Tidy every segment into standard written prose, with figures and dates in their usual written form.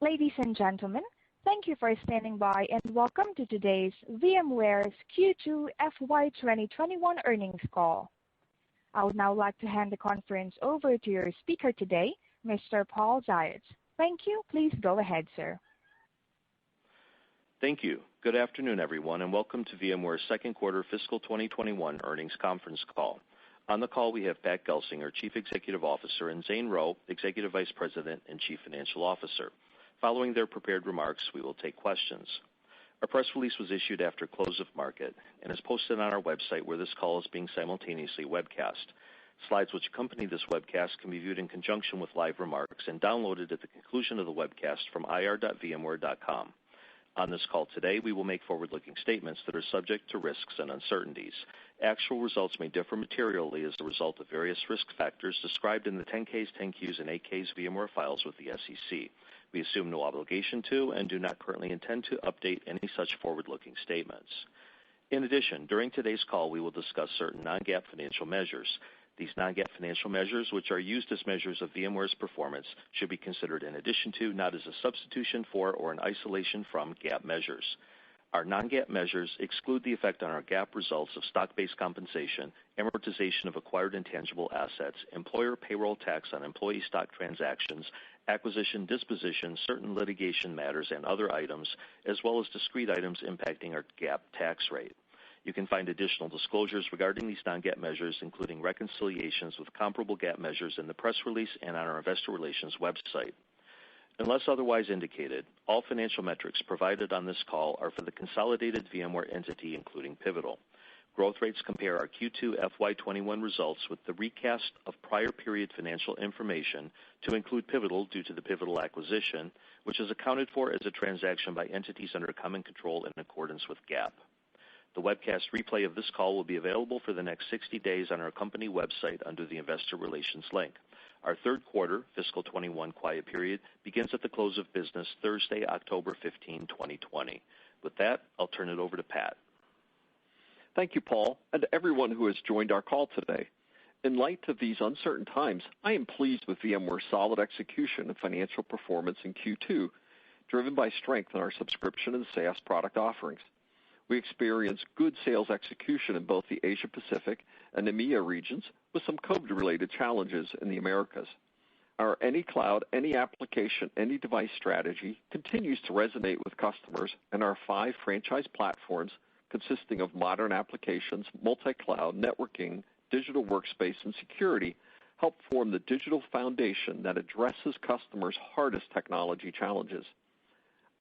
Ladies and gentlemen, thank you for standing by and welcome to today's VMware's Q2 FY 2021 earnings call. I would now like to hand the conference over to your speaker today, Mr. Paul Ziots. Thank you. Please go ahead, sir. Thank you. Good afternoon, everyone, and welcome to VMware's second quarter fiscal 2021 earnings conference call. On the call, we have Pat Gelsinger, Chief Executive Officer, and Zane Rowe, Executive Vice President and Chief Financial Officer. Following their prepared remarks, we will take questions. Our press release was issued after close of market and is posted on our website where this call is being simultaneously webcast. Slides which accompany this webcast can be viewed in conjunction with live remarks and downloaded at the conclusion of the webcast from ir.vmware.com. On this call today, we will make forward-looking statements that are subject to risks and uncertainties. Actual results may differ materially as a result of various risk factors described in the 10-Ks, 10-Qs, and 8-Ks VMware files with the SEC. We assume no obligation to and do not currently intend to update any such forward-looking statements. In addition, during today's call, we will discuss certain non-GAAP financial measures. These non-GAAP financial measures, which are used as measures of VMware's performance, should be considered in addition to, not as a substitution for, or in isolation from GAAP measures. Our non-GAAP measures exclude the effect on our GAAP results of stock-based compensation, amortization of acquired intangible assets, employer payroll tax on employee stock transactions, acquisition, disposition, certain litigation matters, and other items, as well as discrete items impacting our GAAP tax rate. You can find additional disclosures regarding these non-GAAP measures, including reconciliations with comparable GAAP measures in the press release and on our investor relations website. Unless otherwise indicated, all financial metrics provided on this call are for the consolidated VMware entity, including Pivotal. Growth rates compare our Q2 FY21 results with the recast of prior period financial information to include Pivotal due to the Pivotal acquisition, which is accounted for as a transaction by entities under common control in accordance with GAAP. The webcast replay of this call will be available for the next 60 days on our company website under the Investor Relations link. Our third quarter, fiscal 21 quiet period, begins at the close of business Thursday, October 15, 2020. With that, I'll turn it over to Pat. Thank you, Paul, and to everyone who has joined our call today. In light of these uncertain times, I am pleased with VMware's solid execution and financial performance in Q2, driven by strength in our subscription and SaaS product offerings. We experienced good sales execution in both the Asia Pacific and EMEA regions, with some COVID-related challenges in the Americas. Our any cloud, any application, any device strategy continues to resonate with customers, and our 5 franchise platforms consisting of modern applications, multi-cloud, networking, digital workspace, and security help form the digital foundation that addresses customers' hardest technology challenges.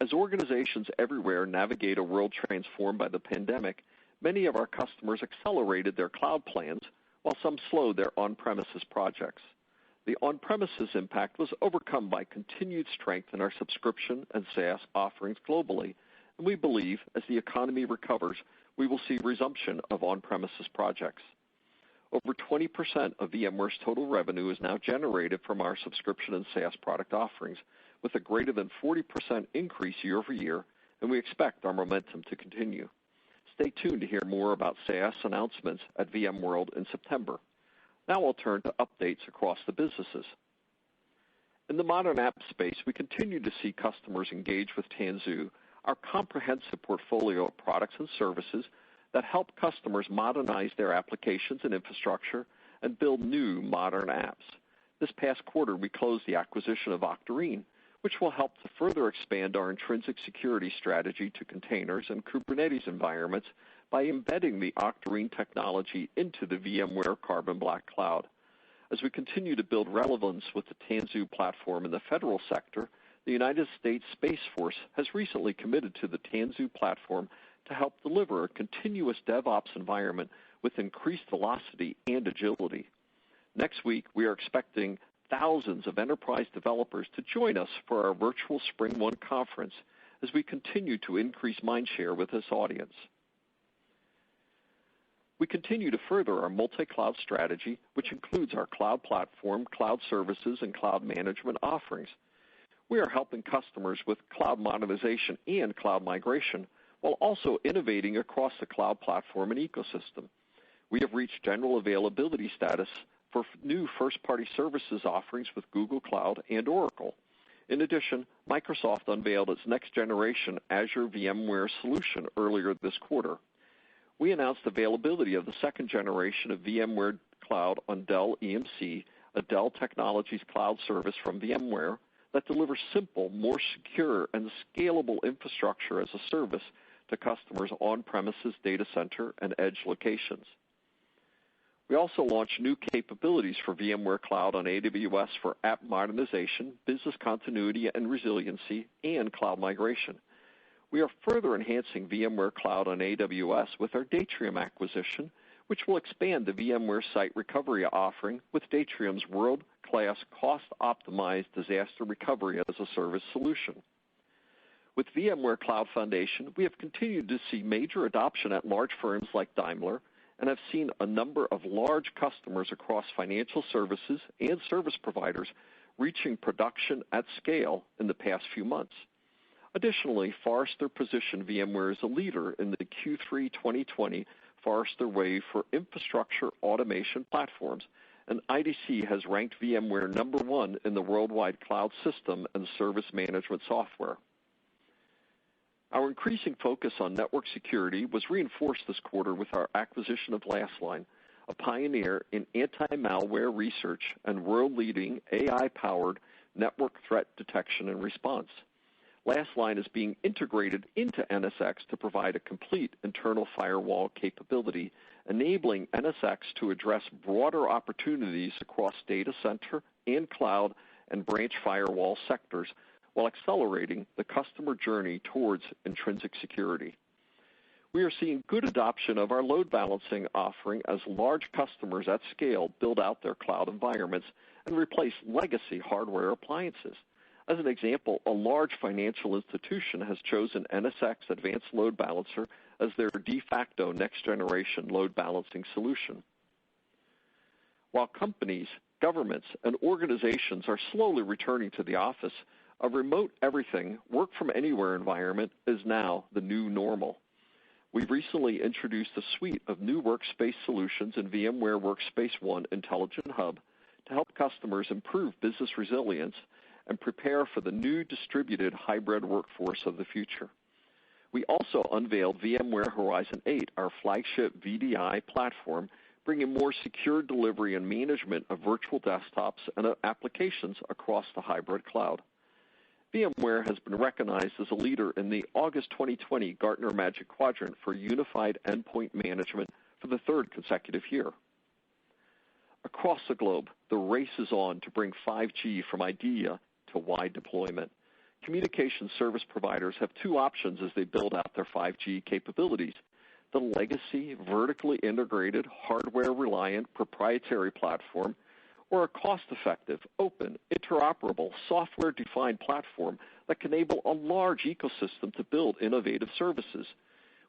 As organizations everywhere navigate a world transformed by the pandemic, many of our customers accelerated their cloud plans while some slowed their on-premises projects. The on-premises impact was overcome by continued strength in our subscription and SaaS offerings globally, and we believe as the economy recovers, we will see resumption of on-premises projects. Over 20% of VMware's total revenue is now generated from our subscription and SaaS product offerings, with a greater than 40% increase year over year, and we expect our momentum to continue. Stay tuned to hear more about SaaS announcements at VMWorld in September. Now I'll turn to updates across the businesses. In the modern app space, we continue to see customers engage with Tanzu, our comprehensive portfolio of products and services that help customers modernize their applications and infrastructure and build new modern apps. This past quarter, we closed the acquisition of Octarine, which will help to further expand our intrinsic security strategy to containers and Kubernetes environments by embedding the Octarine technology into the VMware Carbon Black Cloud. As we continue to build relevance with the Tanzu platform in the federal sector, the United States Space Force has recently committed to the Tanzu platform to help deliver a continuous DevOps environment with increased velocity and agility. Next week, we are expecting thousands of enterprise developers to join us for our virtual Spring One conference as we continue to increase mindshare with this audience. We continue to further our multi-cloud strategy, which includes our cloud platform, cloud services, and cloud management offerings. We are helping customers with cloud modernization and cloud migration while also innovating across the cloud platform and ecosystem. We have reached general availability status for new first-party services offerings with Google Cloud and Oracle. In addition, Microsoft unveiled its next-generation Azure VMware solution earlier this quarter. We announced availability of the second generation of VMware Cloud on Dell EMC, a Dell Technologies cloud service from VMware that delivers simple, more secure, and scalable infrastructure as a service to customers' on-premises data center and edge locations. We also launched new capabilities for VMware Cloud on AWS for app modernization, business continuity and resiliency, and cloud migration. We are further enhancing VMware Cloud on AWS with our Datrium acquisition, which will expand the VMware Site Recovery offering with Datrium's world-class cost-optimized disaster recovery as a service solution. With VMware Cloud Foundation, we have continued to see major adoption at large firms like Daimler, and have seen a number of large customers across financial services and service providers reaching production at scale in the past few months. Additionally, Forrester positioned VMware as a leader in the Q3 2020 Forrester Wave for infrastructure automation platforms, and IDC has ranked VMware #1 in the worldwide cloud system and service management software. Our increasing focus on network security was reinforced this quarter with our acquisition of Lastline, a pioneer in anti-malware research and world-leading AI-powered network threat detection and response. Lastline is being integrated into NSX to provide a complete internal firewall capability, enabling NSX to address broader opportunities across data center and cloud and branch firewall sectors, while accelerating the customer journey towards intrinsic security. We are seeing good adoption of our load balancing offering as large customers at scale build out their cloud environments and replace legacy hardware appliances. As an example, a large financial institution has chosen NSX Advanced Load Balancer as their de facto next-generation load balancing solution. While companies, governments, and organizations are slowly returning to the office, a remote everything, work-from-anywhere environment is now the new normal. We've recently introduced a suite of new workspace solutions in VMware Workspace ONE Intelligent Hub to help customers improve business resilience and prepare for the new distributed hybrid workforce of the future. We also unveiled VMware Horizon 8, our flagship VDI platform, bringing more secure delivery and management of virtual desktops and applications across the hybrid cloud. VMware has been recognized as a leader in the August 2020 Gartner Magic Quadrant for Unified Endpoint Management for the third consecutive year. Across the globe, the race is on to bring 5G from idea to wide deployment. Communication service providers have two options as they build out their 5G capabilities: the legacy, vertically integrated, hardware-reliant proprietary platform, or a cost-effective, open, interoperable, software-defined platform that can enable a large ecosystem to build innovative services.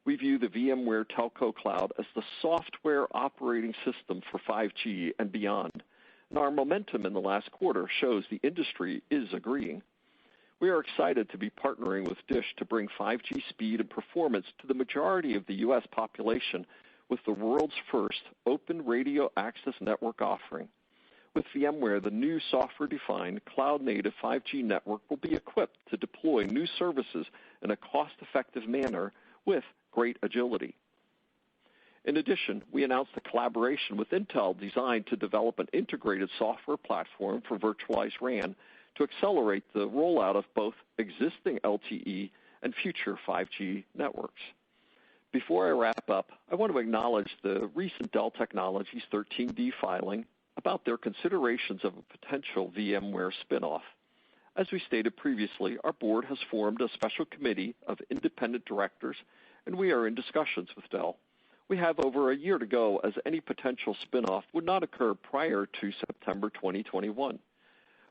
We view the VMware Telco Cloud as the software operating system for 5G and beyond, and our momentum in the last quarter shows the industry is agreeing. We are excited to be partnering with DISH to bring 5G speed and performance to the majority of the U.S. population with the world's first open radio access network offering. With VMware, the new software-defined, cloud-native 5G network will be equipped to deploy new services in a cost-effective manner with great agility. In addition, we announced a collaboration with Intel designed to develop an integrated software platform for virtualized RAN to accelerate the rollout of both existing LTE and future 5G networks. Before I wrap up, I want to acknowledge the recent Dell Technologies 13D filing about their considerations of a potential VMware spinoff. As we stated previously, our board has formed a special committee of independent directors, and we are in discussions with Dell. We have over a year to go, as any potential spinoff would not occur prior to September 2021.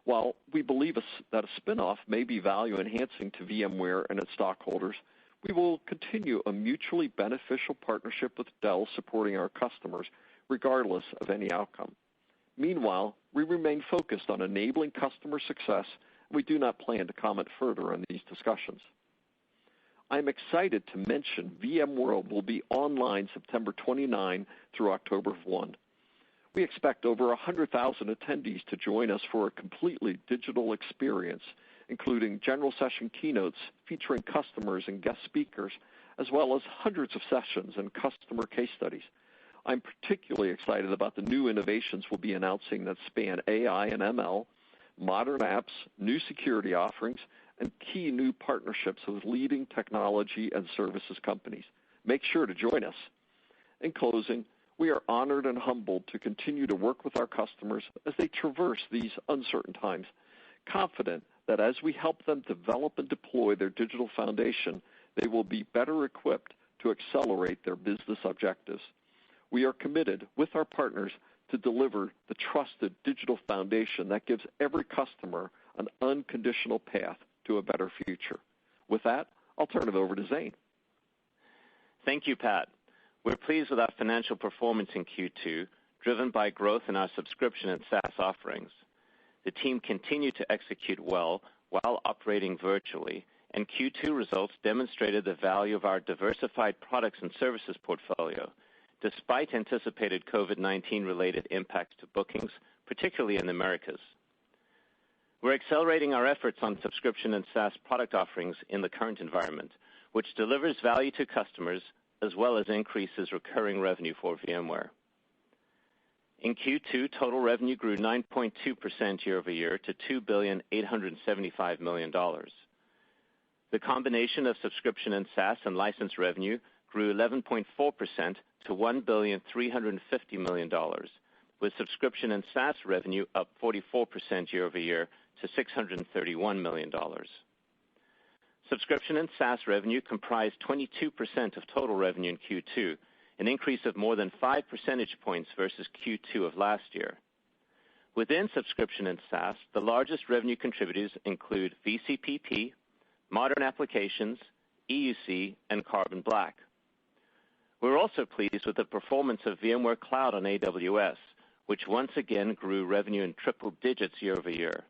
While we believe that a spinoff may be value-enhancing to VMware and its stockholders, we will continue a mutually beneficial partnership with Dell supporting our customers, regardless of any outcome. Meanwhile, we remain focused on enabling customer success, and we do not plan to comment further on these discussions. I am excited to mention VMWorld will be online September 29 through October 1. We expect over 100,000 attendees to join us for a completely digital experience, including general session keynotes featuring customers and guest speakers, as well as hundreds of sessions and customer case studies. I'm particularly excited about the new innovations we'll be announcing that span AI and ML, modern apps, new security offerings, and key new partnerships with leading technology and services companies. Make sure to join us. In closing, we are honored and humbled to continue to work with our customers as they traverse these uncertain times, confident that as we help them develop and deploy their digital foundation, they will be better equipped to accelerate their business objectives. We are committed with our partners to deliver the trusted digital foundation that gives every customer an unconditional path to a better future. With that, I'll turn it over to Zane. Thank you, Pat. We're pleased with our financial performance in Q2, driven by growth in our subscription and SaaS offerings. The team continued to execute well while operating virtually, and Q2 results demonstrated the value of our diversified products and services portfolio, despite anticipated COVID-19 related impacts to bookings, particularly in the Americas. We're accelerating our efforts on subscription and SaaS product offerings in the current environment, which delivers value to customers as well as increases recurring revenue for VMware. In Q2, total revenue grew 9.2% year over year to $2,875 million. The combination of subscription and SaaS and license revenue grew 11.4% to $1,350 million, with subscription and SaaS revenue up 44% year over year to $631 million. Subscription and SaaS revenue comprised 22% of total revenue in Q2, an increase of more than 5 percentage points versus Q2 of last year. Within subscription and SaaS, the largest revenue contributors include VCPP, modern applications, EUC, and Carbon Black. We're also pleased with the performance of VMware Cloud on AWS, which once again grew revenue in triple digits year over year.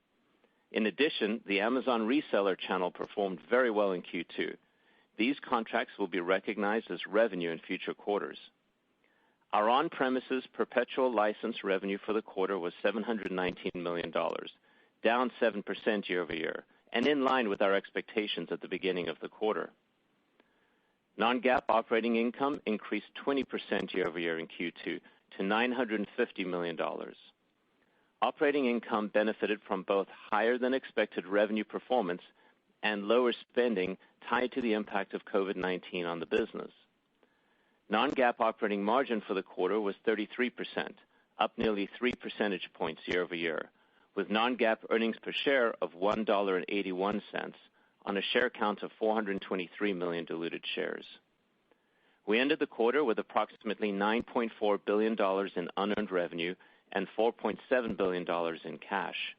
In addition, the Amazon reseller channel performed very well in Q2. These contracts will be recognized as revenue in future quarters. Our on-premises perpetual license revenue for the quarter was $719 million, down 7% year over year, and in line with our expectations at the beginning of the quarter. Non-GAAP operating income increased 20% year over year in Q2 to $950 million. Operating income benefited from both higher than expected revenue performance and lower spending tied to the impact of COVID-19 on the business. Non-GAAP operating margin for the quarter was 33%, up nearly 3 percentage points year over year, with non-GAAP earnings per share of $1.81 on a share count of 423 million diluted shares. We ended the quarter with approximately $9.4 billion in unearned revenue and $4.7 billion in cash.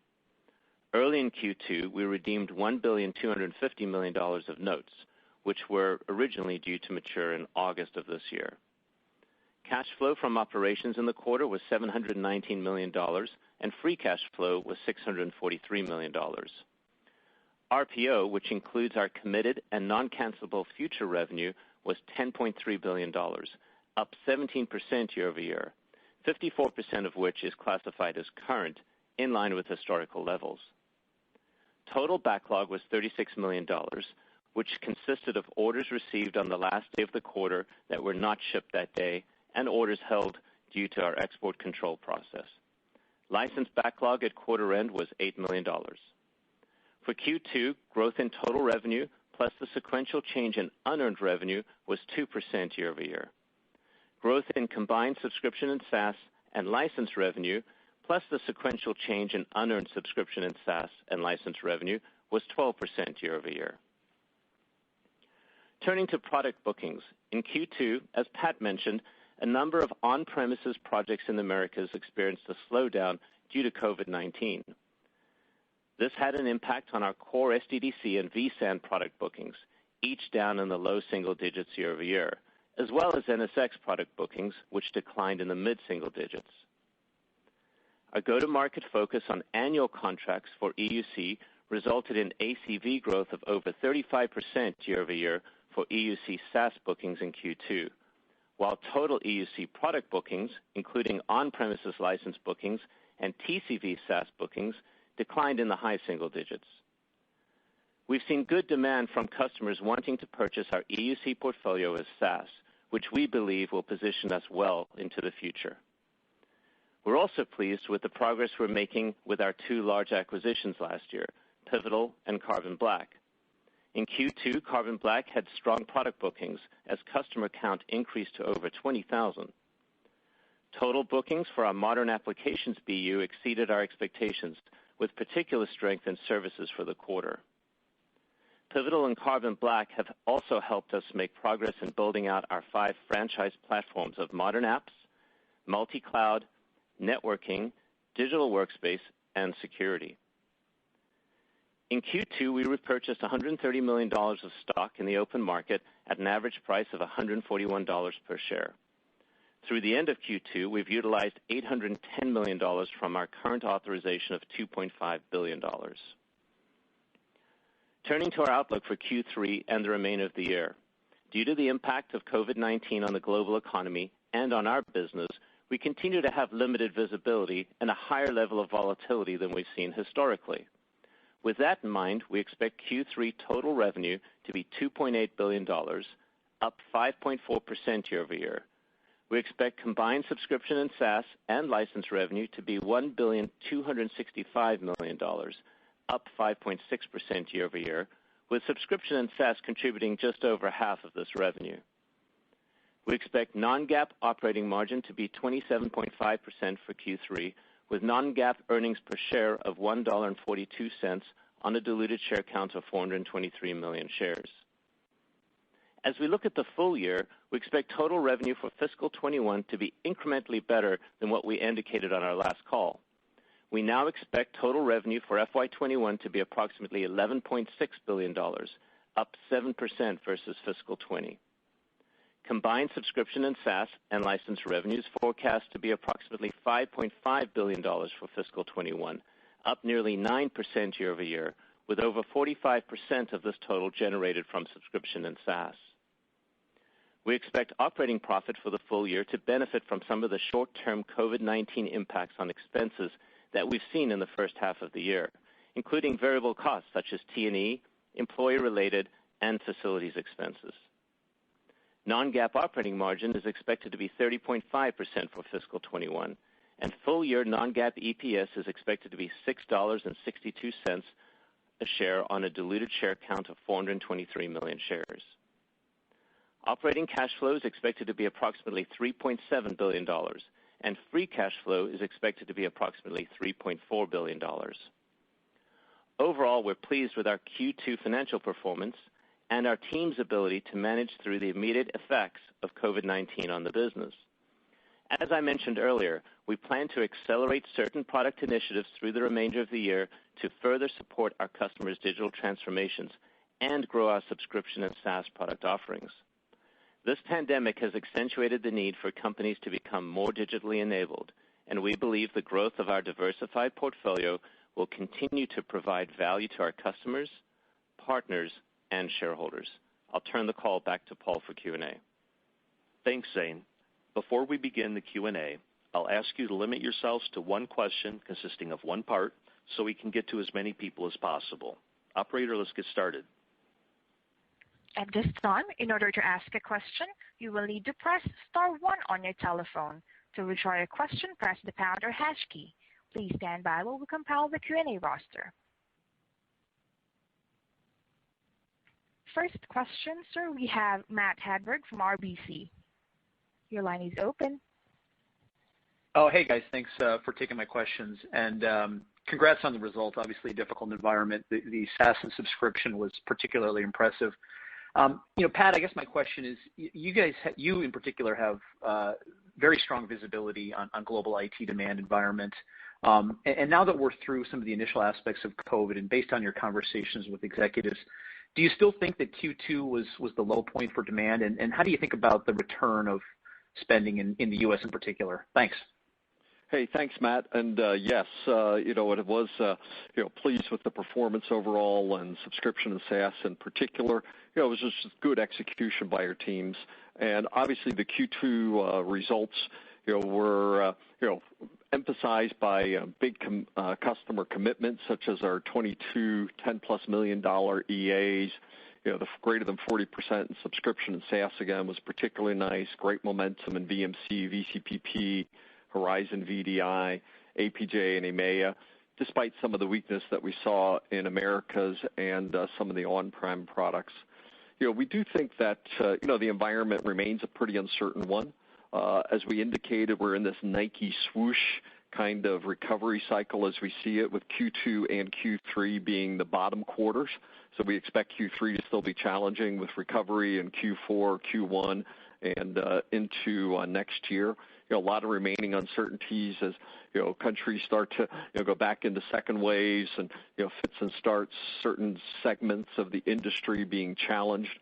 Early in Q2, we redeemed $1,250 million of notes, which were originally due to mature in August of this year. Cash flow from operations in the quarter was $719 million, and free cash flow was $643 million. RPO, which includes our committed and non-cancelable future revenue, was $10.3 billion, up 17% year over year, 54% of which is classified as current, in line with historical levels. Total backlog was $36 million, which consisted of orders received on the last day of the quarter that were not shipped that day and orders held due to our export control process. License backlog at quarter end was $8 million. For Q2, growth in total revenue plus the sequential change in unearned revenue was 2% year over year. Growth in combined subscription and SaaS and license revenue plus the sequential change in unearned subscription and SaaS and license revenue was 12% year over year. Turning to product bookings, in Q2, as Pat mentioned, a number of on-premises projects in the Americas experienced a slowdown due to COVID-19. This had an impact on our core SDDC and vSAN product bookings, each down in the low single digits year over year, as well as NSX product bookings, which declined in the mid-single digits. Our go-to-market focus on annual contracts for EUC resulted in ACV growth of over 35% year over year for EUC SaaS bookings in Q2, while total EUC product bookings, including on-premises license bookings and TCV SaaS bookings, declined in the high single digits. We've seen good demand from customers wanting to purchase our EUC portfolio as SaaS, which we believe will position us well into the future. We're also pleased with the progress we're making with our two large acquisitions last year, Pivotal and Carbon Black. In Q2, Carbon Black had strong product bookings as customer count increased to over 20,000. Total bookings for our Modern Applications BU exceeded our expectations, with particular strength in services for the quarter. Pivotal and Carbon Black have also helped us make progress in building out our 5 franchise platforms of modern apps, multi-cloud, networking, digital workspace, and security. In Q2, we repurchased $130 million of stock in the open market at an average price of $141 per share. Through the end of Q2, we've utilized $810 million from our current authorization of $2.5 billion. Turning to our outlook for Q3 and the remainder of the year. Due to the impact of COVID-19 on the global economy and on our business, we continue to have limited visibility and a higher level of volatility than we've seen historically. With that in mind, we expect Q3 total revenue to be $2.8 billion, up 5.4% year over year. We expect combined subscription and SaaS and license revenue to be $1,265 million, up 5.6% year over year, with subscription and SaaS contributing just over half of this revenue. We expect non-GAAP operating margin to be 27.5% for Q3, with non-GAAP earnings per share of $1.42 on a diluted share count of 423 million shares. As we look at the full year, we expect total revenue for fiscal 21 to be incrementally better than what we indicated on our last call. We now expect total revenue for FY21 to be approximately $11.6 billion, up 7% versus fiscal 20. Combined subscription and SaaS and license revenues forecast to be approximately $5.5 billion for fiscal 21, up nearly 9% year over year, with over 45% of this total generated from subscription and SaaS. We expect operating profit for the full year to benefit from some of the short-term COVID-19 impacts on expenses that we've seen in the first half of the year, including variable costs such as T&E, employee-related, and facilities expenses. Non-GAAP operating margin is expected to be 30.5% for fiscal 21, and full-year non-GAAP EPS is expected to be $6.62 a share on a diluted share count of 423 million shares. Operating cash flow is expected to be approximately $3.7 billion, and free cash flow is expected to be approximately $3.4 billion. Overall, we're pleased with our Q2 financial performance and our team's ability to manage through the immediate effects of COVID-19 on the business. As I mentioned earlier, we plan to accelerate certain product initiatives through the remainder of the year to further support our customers' digital transformations and grow our subscription and SaaS product offerings. This pandemic has accentuated the need for companies to become more digitally enabled, and we believe the growth of our diversified portfolio will continue to provide value to our customers, partners, and shareholders. I'll turn the call back to Paul for Q&A. Thanks, Zane. Before we begin the Q&A, I'll ask you to limit yourselves to one question consisting of one part so we can get to as many people as possible. Operator, let's get started. At this time, in order to ask a question, you will need to press *1 on your telephone. To withdraw your question, press the pound or hash key. Please stand by while we compile the Q&A roster. First question, sir, we have Matt Hadberg from RBC. Your line is open. Oh, hey guys, thanks for taking my questions, and congrats on the results. Obviously, a difficult environment. The SaaS and subscription was particularly impressive. Pat, I guess my question is, you in particular have very strong visibility on global IT demand environment. And now that we're through some of the initial aspects of COVID and based on your conversations with executives, do you still think that Q2 was the low point for demand? And how do you think about the return of spending in the U.S. in particular? Thanks. Hey, thanks, Matt. And yes, it was pleased with the performance overall and subscription and SaaS in particular. It was just good execution by our teams. And obviously the Q2 results were emphasized by big customer commitments such as our 22 $10+ million EAs. The greater than 40% in subscription and SaaS again was particularly nice. Great momentum in VMC, VCPP, Horizon VDI, APJ, and EMEA, despite some of the weakness that we saw in Americas and some of the on-prem products. We do think that the environment remains a pretty uncertain one. As we indicated, we're in this Nike swoosh kind of recovery cycle as we see it, with Q2 and Q3 being the bottom quarters. So we expect Q3 to still be challenging with recovery in Q4, Q1, and into next year. A lot of remaining uncertainties as countries start to go back into second waves and fits and starts, certain segments of the industry being challenged.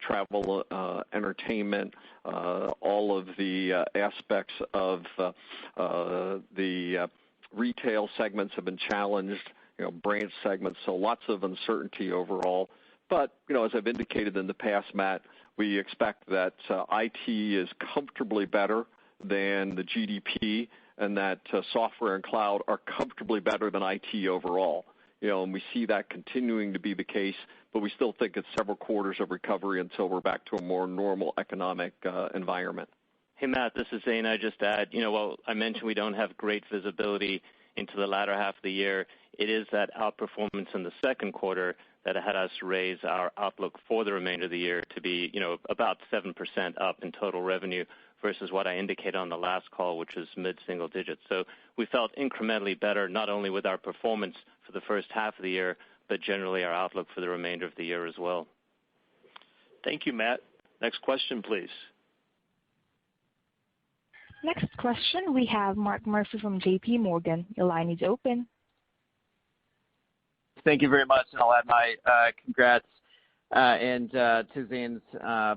Travel, entertainment, all of the aspects of the retail segments have been challenged, branch segments, so lots of uncertainty overall. But, as I've indicated in the past, Matt, we expect that IT is comfortably better than the GDP and that software and cloud are comfortably better than IT overall. And we see that continuing to be the case, but we still think it's several quarters of recovery until we're back to a more normal economic environment. Hey, Matt, this is Zane. I just add, while I mentioned we don't have great visibility into the latter half of the year, it is that outperformance in the second quarter that had us raise our outlook for the remainder of the year to be, about 7% up in total revenue versus what I indicated on the last call, which was mid-single digits. So we felt incrementally better, not only with our performance for the first half of the year, but generally our outlook for the remainder of the year as well. Thank you, Matt. Next question, please. Next question, we have Mark Murphy from J.P. Morgan. Your line is open. Thank you very much, and I'll add my congrats. And to Zane's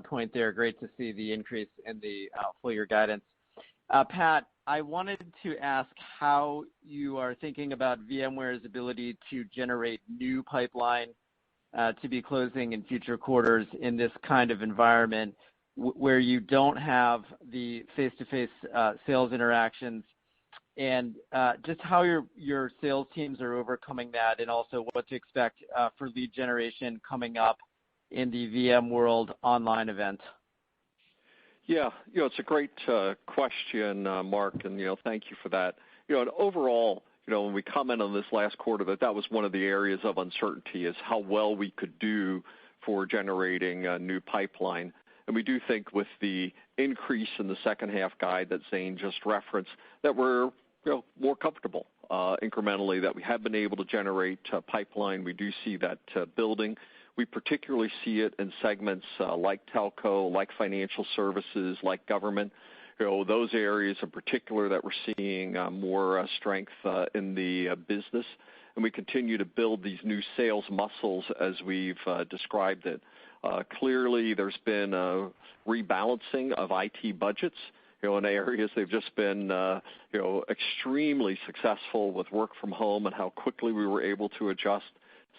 point there, great to see the increase in the full year guidance. Pat, I wanted to ask how you are thinking about VMware's ability to generate new pipeline to be closing in future quarters in this kind of environment where you don't have the face-to-face sales interactions, and just how your sales teams are overcoming that, and also what to expect for lead generation coming up in the VMWorld online event. Yeah, it's a great question, Mark, and thank you for that. And overall, when we comment on this last quarter, that was one of the areas of uncertainty, is how well we could do for generating a new pipeline. And we do think with the increase in the second half guide that Zane just referenced, that we're more comfortable incrementally, that we have been able to generate pipeline. We do see that building. We particularly see it in segments like telco, like financial services, like government. Those areas in particular that we're seeing more strength in the business. And we continue to build these new sales muscles as we've described it. Clearly, there's been a rebalancing of IT budgets. In areas they've just been extremely successful with work from home and how quickly we were able to adjust.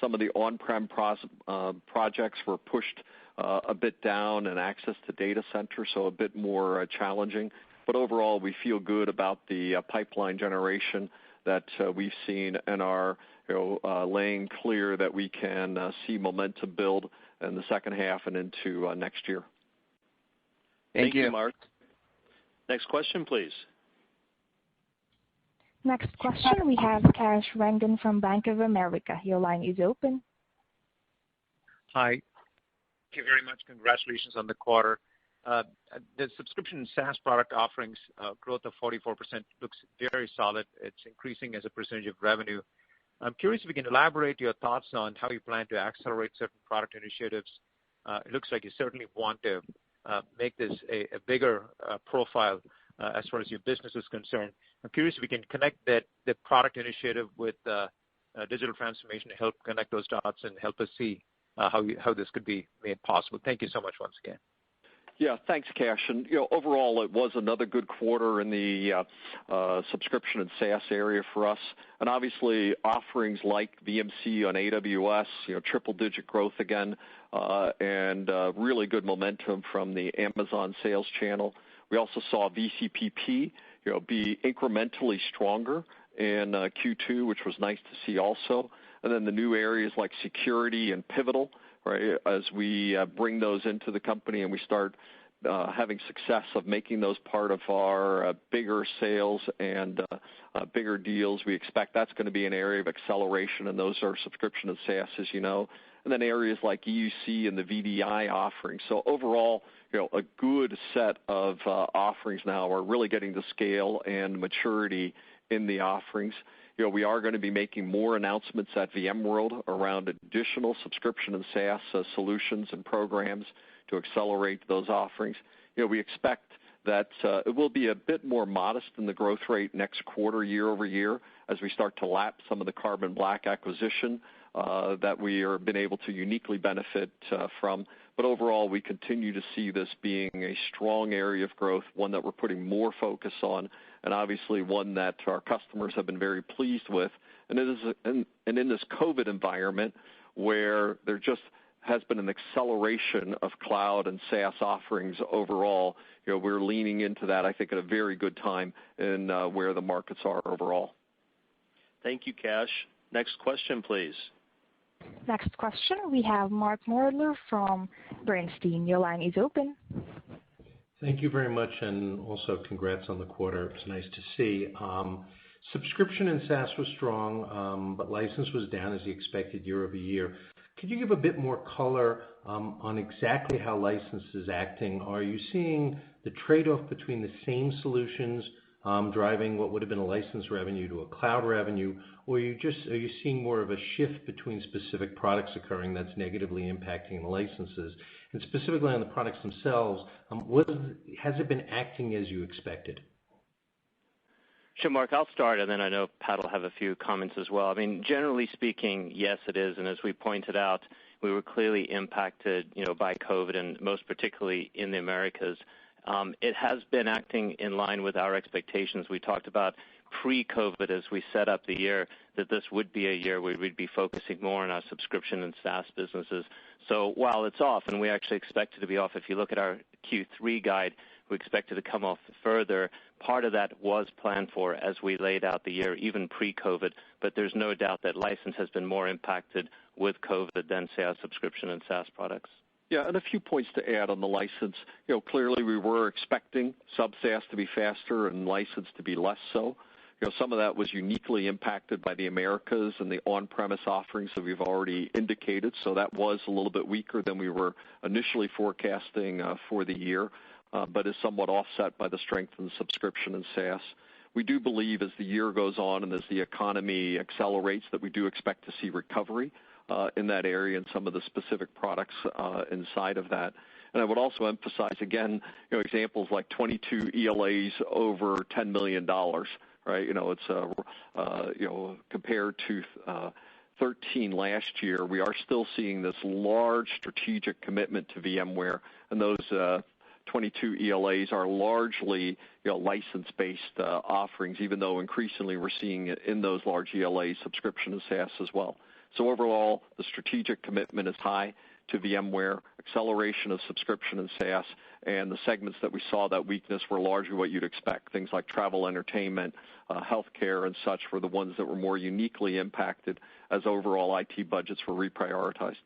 Some of the on-prem projects were pushed a bit down, and access to data centers, so a bit more challenging. But overall, we feel good about the pipeline generation that we've seen and are laying clear that we can see momentum build in the second half and into next year. Thank you, Mark. Next question, please. Next question, we have Kash Rangan from Bank of America. Your line is open. Hi. Thank you very much. Congratulations on the quarter. The subscription and SaaS product offerings growth of 44% looks very solid. It's increasing as a percentage of revenue. I'm curious if you can elaborate your thoughts on how you plan to accelerate certain product initiatives. It looks like you certainly want to make this a bigger profile as far as your business is concerned. I'm curious if we can connect the product initiative with digital transformation to help connect those dots and help us see how this could be made possible. Thank you so much once again. Yeah, thanks, Kash. And overall, it was another good quarter in the subscription and SaaS area for us. And obviously, offerings like VMC on AWS, triple-digit growth again, and really good momentum from the Amazon sales channel. We also saw VCPP, be incrementally stronger in Q2, which was nice to see also. And then the new areas like security and Pivotal, right, as we bring those into the company and we start having success of making those part of our bigger sales and bigger deals, we expect that's going to be an area of acceleration, and those are subscription and SaaS, as you know. And then areas like EUC and the VDI offerings. So overall, a good set of offerings now are really getting the scale and maturity in the offerings. We are going to be making more announcements at VMworld around additional subscription and SaaS solutions and programs to accelerate those offerings. We expect that it will be a bit more modest in the growth rate next quarter, year over year, as we start to lap some of the Carbon Black acquisition that we are been able to uniquely benefit from. But overall, we continue to see this being a strong area of growth, one that we're putting more focus on, and obviously one that our customers have been very pleased with. And in this COVID environment where there just has been an acceleration of cloud and SaaS offerings overall, we're leaning into that, I think, at a very good time in where the markets are overall. Thank you, Kash. Next question, please. Next question, we have Markmurdler from Bernstein. Your line is open. Thank you very much, and also congrats on the quarter. It's nice to see. Subscription and SaaS was strong, but license was down as you expected year over year. Could you give a bit more color on exactly how license is acting? Are you seeing the trade-off between the same solutions driving what would have been a license revenue to a cloud revenue, or are you seeing more of a shift between specific products occurring that's negatively impacting the licenses? And specifically on the products themselves, has it been acting as you expected? Sure, Mark, I'll start, and then I know Pat will have a few comments as well. I mean, generally speaking, yes, it is, and as we pointed out, we were clearly impacted, by COVID, and most particularly in the Americas. It has been acting in line with our expectations. We talked about pre-COVID as we set up the year that this would be a year where we'd be focusing more on our subscription and SaaS businesses. So while it's off, and we actually expect it to be off, if you look at our Q3 guide, we expect it to come off further. Part of that was planned for as we laid out the year, even pre-COVID, but there's no doubt that license has been more impacted with COVID than, say, our subscription and SaaS products. Yeah, and a few points to add on the license. Clearly we were expecting sub-SaaS to be faster and license to be less so. Some of that was uniquely impacted by the Americas and the on-premise offerings that we've already indicated, so that was a little bit weaker than we were initially forecasting for the year, but is somewhat offset by the strength in subscription and SaaS. We do believe as the year goes on and as the economy accelerates that we do expect to see recovery in that area and some of the specific products inside of that. And I would also emphasize again, examples like 22 ELAs over $10 million, right? It's compared to 13 last year, we are still seeing this large strategic commitment to VMware, and those 22 ELAs are largely license-based offerings, even though increasingly we're seeing it in those large ELAs, subscription and SaaS as well. So overall, the strategic commitment is high to VMware, acceleration of subscription and SaaS, and the segments that we saw that weakness were largely what you'd expect. Things like travel, entertainment, healthcare, and such were the ones that were more uniquely impacted as overall IT budgets were reprioritized.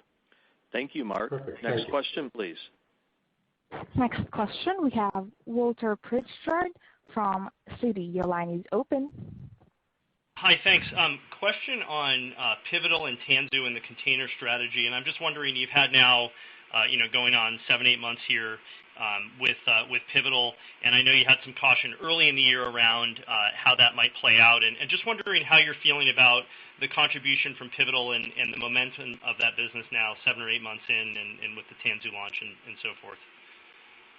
Thank you, Mark. Perfect. Next question, please. Next question, we have Walter Pritchard from Citi. Your line is open. Hi, thanks. Question on Pivotal and Tanzu and the container strategy, and I'm just wondering, you've had now, going on 7-8 months here with Pivotal, and I know you had some caution early in the year around how that might play out, and just wondering how you're feeling about the contribution from Pivotal and the momentum of that business now 7 or 8 months in, and with the Tanzu launch and so forth.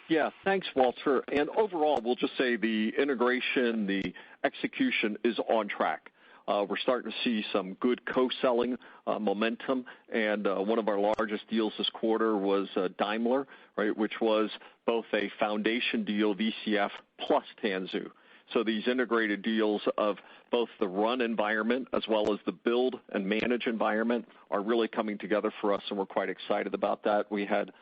Yeah, thanks, Walter. And overall, we'll just say the integration, the execution is on track. We're starting to see some good co-selling momentum, and one of our largest deals this quarter was Daimler, right, which was both a foundation deal, VCF, plus Tanzu. So these integrated deals of both the run environment as well as the build and manage environment are really coming together for us, and we're quite excited about that. We had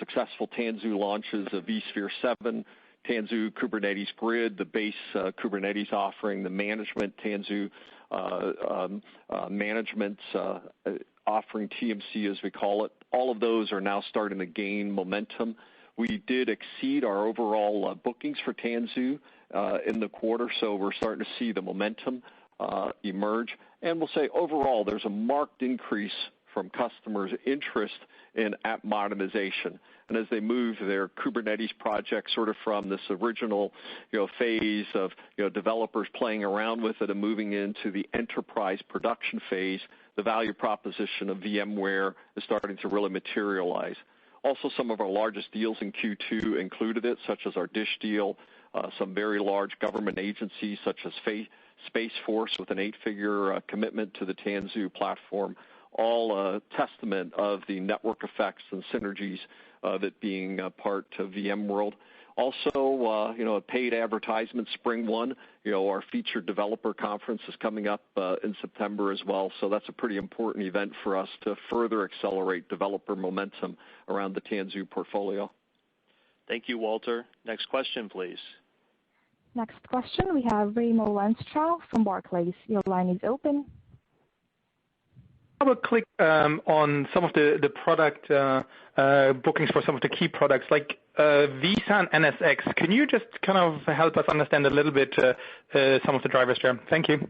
successful Tanzu launches of vSphere 7, Tanzu Kubernetes Grid, the base Kubernetes offering, the management Tanzu management offering, TMC as we call it. All of those are now starting to gain momentum. We did exceed our overall bookings for Tanzu in the quarter, so we're starting to see the momentum emerge. And we'll say overall there's a marked increase from customers' interest in app modernization. And as they move their Kubernetes project sort of from this original phase of developers playing around with it and moving into the enterprise production phase, the value proposition of VMware is starting to really materialize. Also, some of our largest deals in Q2 included it, such as our DISH deal, some very large government agencies such as Space Force with an 8-figure commitment to the Tanzu platform, all a testament of the network effects and synergies of it being a part of VMworld. Also, a paid advertisement, Spring One, our featured developer conference is coming up in September as well. So that's a pretty important event for us to further accelerate developer momentum around the Tanzu portfolio. Thank you, Walter. Next question, please. Next question, we have Raymo Lance from Barclays. Your line is open. I will click on some of the product bookings for some of the key products like vSAN NSX. Can you just kind of help us understand a little bit some of the drivers there? Thank you.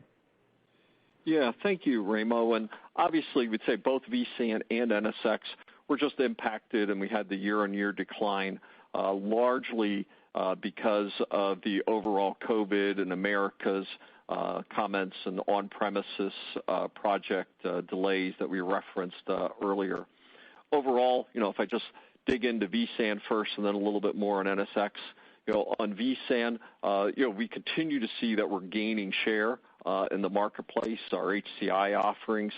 Yeah, thank you, Raymo. And obviously, we'd say both vSAN and NSX were just impacted, and we had the year-on-year decline largely because of the overall COVID and America's comments and on-premises project delays that we referenced earlier. Overall, if I just dig into vSAN first and then a little bit more on NSX, on vSAN, we continue to see that we're gaining share in the marketplace, our HCI offerings.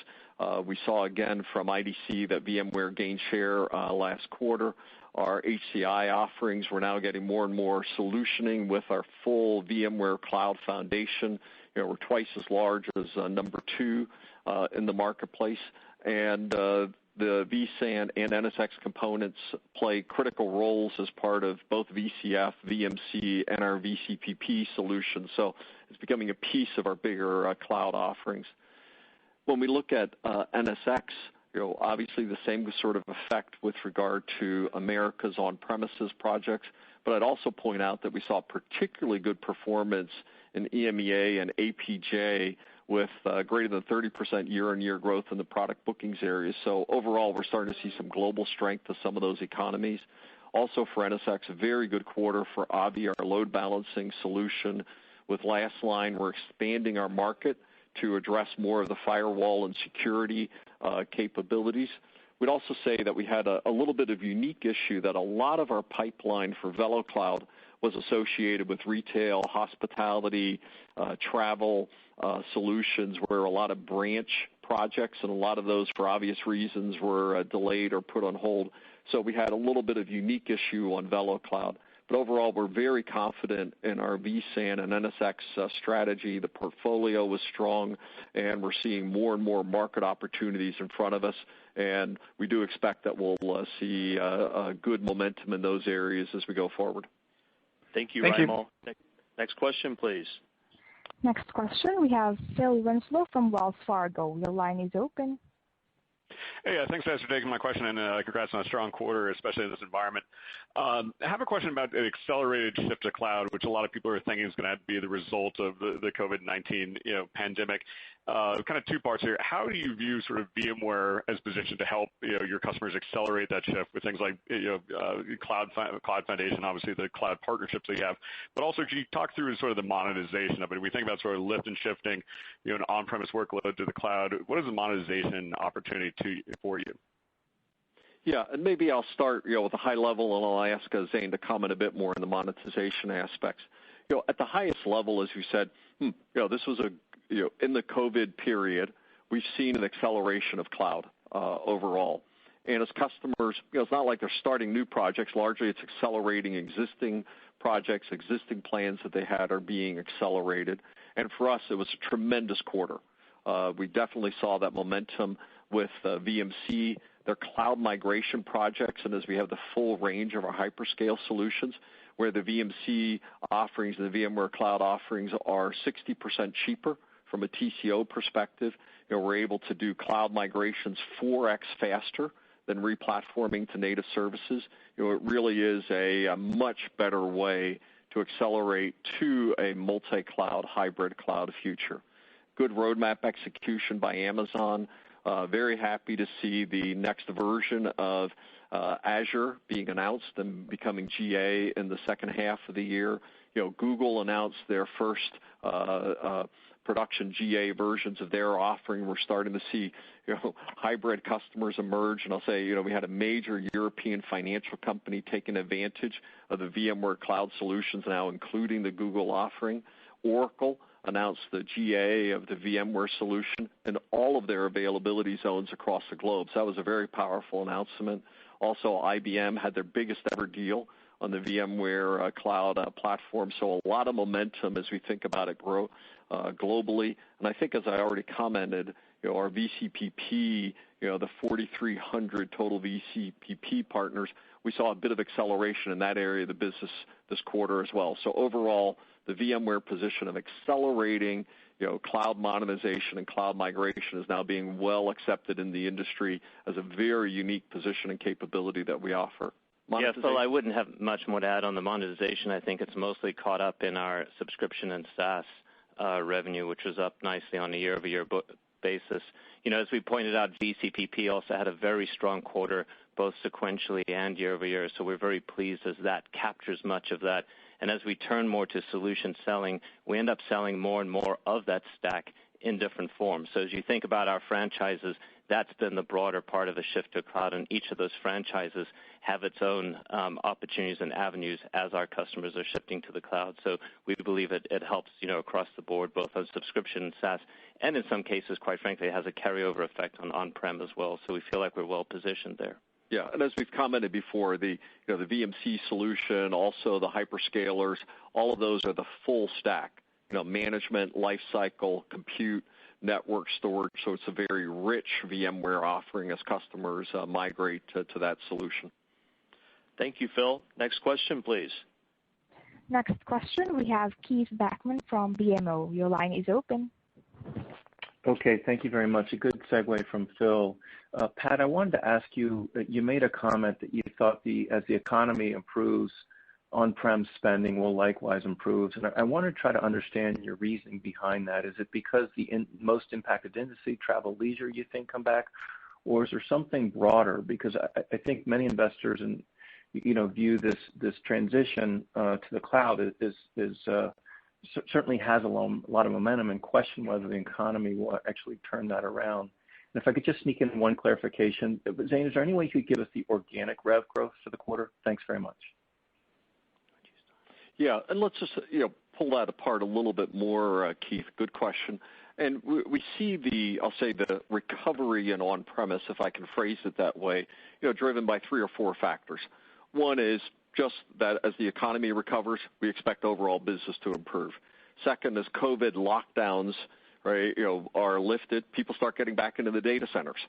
We saw again from IDC that VMware gained share last quarter. Our HCI offerings, we're now getting more and more solutioning with our full VMware Cloud Foundation. We're twice as large as number 2 in the marketplace. And the vSAN and NSX components play critical roles as part of both VCF, VMC, and our VCPP solutions. So it's becoming a piece of our bigger cloud offerings. When we look at NSX, obviously the same sort of effect with regard to America's on-premises projects, but I'd also point out that we saw particularly good performance in EMEA and APJ with greater than 30% year-on-year growth in the product bookings areas. So overall, we're starting to see some global strength to some of those economies. Also for NSX, a very good quarter for Avi, our load balancing solution. With last line, we're expanding our market to address more of the firewall and security capabilities. We'd also say that we had a little bit of unique issue that a lot of our pipeline for VeloCloud was associated with retail, hospitality, travel solutions where a lot of branch projects and a lot of those for obvious reasons were delayed or put on hold. So we had a little bit of unique issue on VeloCloud. But overall, we're very confident in our vSAN and NSX strategy. The portfolio was strong, and we're seeing more and more market opportunities in front of us. And we do expect that we'll see good momentum in those areas as we go forward. Thank you, Raymo. Next question, please. Next question, we have Phil Winslow from Wells Fargo. Your line is open. Hey, thanks guys for taking my question, and congrats on a strong quarter, especially in this environment. I have a question about the accelerated shift to cloud, which a lot of people are thinking is going to be the result of the COVID-19 pandemic. Kind of two parts here. How do you view sort of VMware as positioned to help your customers accelerate that shift with things like Cloud Foundation, obviously the cloud partnerships that you have, but also can you talk through sort of the monetization of it? We think about sort of lift and shifting an on-premise workload to the cloud. What is the monetization opportunity for you? Yeah, and maybe I'll start with a high level, and I'll ask Zane to comment a bit more on the monetization aspects. At the highest level, as you said, this was in the COVID period, we've seen an acceleration of cloud overall. And as customers, it's not like they're starting new projects. Largely, it's accelerating existing projects, existing plans that they had are being accelerated. And for us, it was a tremendous quarter. We definitely saw that momentum with VMC, their cloud migration projects, and as we have the full range of our hyperscale solutions, where the VMC offerings, the VMware Cloud offerings are 60% cheaper from a TCO perspective. We're able to do cloud migrations 4x faster than replatforming to native services. It really is a much better way to accelerate to a multi-cloud, hybrid cloud future. Good roadmap execution by Amazon. Very happy to see the next version of Azure being announced and becoming GA in the second half of the year. Google announced their first production GA versions of their offering. We're starting to see hybrid customers emerge, and I'll say we had a major European financial company taking advantage of the VMware Cloud solutions now, including the Google offering. Oracle announced the GA of the VMware solution and all of their availability zones across the globe. So that was a very powerful announcement. Also, IBM had their biggest ever deal on the VMware Cloud platform. So a lot of momentum as we think about it grow globally. And I think, as I already commented, our VCPP, the 4,300 total VCPP partners, we saw a bit of acceleration in that area of the business this quarter as well. So overall, the VMware position of accelerating cloud modernization and cloud migration is now being well accepted in the industry as a very unique position and capability that we offer. Yeah, Phil, I wouldn't have much more to add on the monetization. I think it's mostly caught up in our subscription and SaaS revenue, which was up nicely on a year-over-year basis. As we pointed out, VCPP also had a very strong quarter, both sequentially and year-over-year, so we're very pleased as that captures much of that. And as we turn more to solution selling, we end up selling more and more of that stack in different forms. So as you think about our franchises, that's been the broader part of the shift to cloud, and each of those franchises have its own opportunities and avenues as our customers are shifting to the cloud. So we believe it helps across the board, both on subscription and SaaS, and in some cases, quite frankly, it has a carryover effect on on-prem as well. So we feel like we're well positioned there. Yeah, and as we've commented before, the VMC solution, also the hyperscalers, all of those are the full stack. Management, lifecycle, compute, network storage. So it's a very rich VMware offering as customers migrate to that solution. Thank you, Phil. Next question, please. Next question, we have Keith Bachman from BMO. Your line is open. Okay, thank you very much. A good segue from Phil. Pat, I wanted to ask you, you made a comment that you thought as the economy improves, on-prem spending will likewise improve. And I want to try to understand your reasoning behind that. Is it because the most impacted industry, travel, leisure, you think come back? Or is there something broader? Because I think many investors view this transition to the cloud is certainly has a lot of momentum, and question whether the economy will actually turn that around. And if I could just sneak in one clarification, Zane, is there any way you could give us the organic rev growth for the quarter? Thanks very much. Yeah, and let's just pull that apart a little bit more, Keith. Good question. And we see the recovery in on-premise, if I can phrase it that way, driven by 3 or 4 factors. One is just that as the economy recovers, we expect overall business to improve. Second, as COVID lockdowns are lifted, people start getting back into the data centers.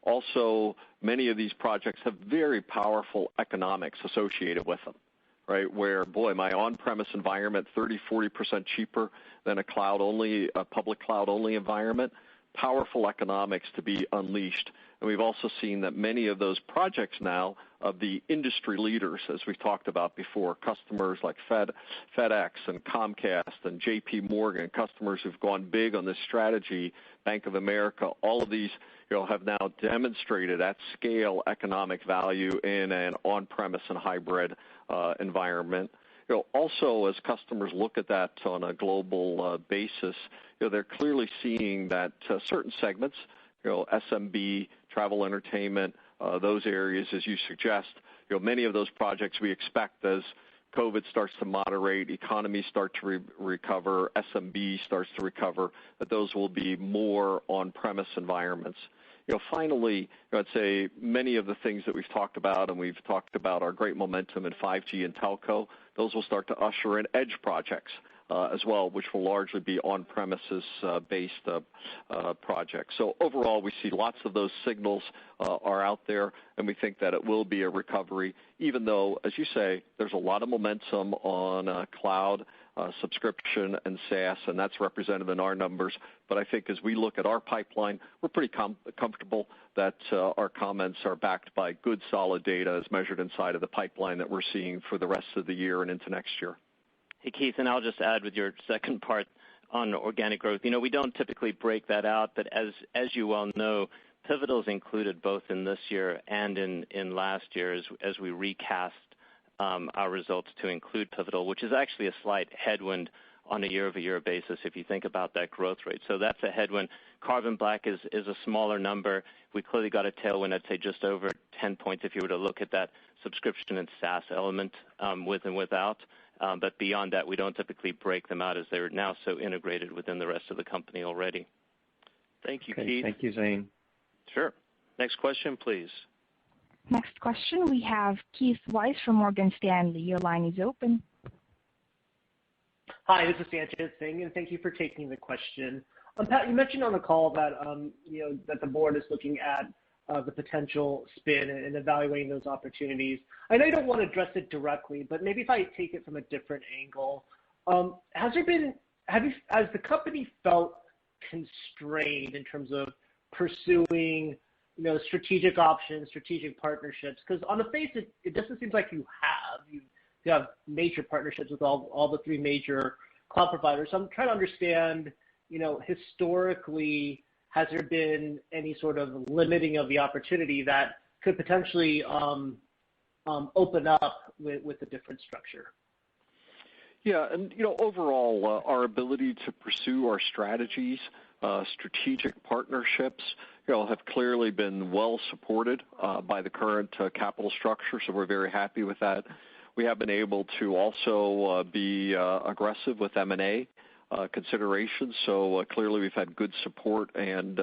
Also, many of these projects have very powerful economics associated with them, where, my on-premise environment, 30-40% cheaper than a public cloud-only environment, powerful economics to be unleashed. And we've also seen that many of those projects now of the industry leaders, as we've talked about before, customers like FedEx and Comcast and JP Morgan, customers who've gone big on this strategy, Bank of America, all of these have now demonstrated at scale economic value in an on-premise and hybrid environment. Also, as customers look at that on a global basis, they're clearly seeing that certain segments, SMB, travel, entertainment, those areas, as you suggest, many of those projects we expect as COVID starts to moderate, economies start to recover, SMB starts to recover, that those will be more on-premise environments. Finally, I'd say many of the things that we've talked about, and we've talked about our great momentum in 5G and telco, those will start to usher in edge projects as well, which will largely be on-premises based projects. So overall, we see lots of those signals are out there, and we think that it will be a recovery, even though, as you say, there's a lot of momentum on cloud, subscription, and SaaS, and that's represented in our numbers. But I think as we look at our pipeline, we're pretty comfortable that our comments are backed by good, solid data as measured inside of the pipeline that we're seeing for the rest of the year and into next year. Hey, Keith, and I'll just add with your second part on organic growth. We don't typically break that out, but as you well know, Pivotal's included both in this year and in last year as we recast our results to include Pivotal, which is actually a slight headwind on a year-over-year basis if you think about that growth rate. So that's a headwind. Carbon Black is a smaller number. We clearly got a tailwind, I'd say just over 10 points if you were to look at that subscription and SaaS element with and without. But beyond that, we don't typically break them out as they're now so integrated within the rest of the company already. Thank you, okay, Keith. Thank you, Zane. Sure. Next question, please. Next question, we have Keith Weiss from Morgan Stanley. Your line is open. Hi, this is Sanchez Singh, and thank you for taking the question. Pat, you mentioned on the call that that the board is looking at the potential spin and evaluating those opportunities. I know you don't want to address it directly, but maybe if I take it from a different angle, has the company felt constrained in terms of pursuing strategic options, strategic partnerships? Because on the face, it doesn't seem like you have major partnerships with all the three major cloud providers. So I'm trying to understand, historically, has there been any sort of limiting of the opportunity that could potentially open up with a different structure? Yeah, and overall, our ability to pursue our strategies, strategic partnerships, have clearly been well supported by the current capital structure, so we're very happy with that. We have been able to also be aggressive with M&A considerations, so clearly we've had good support, and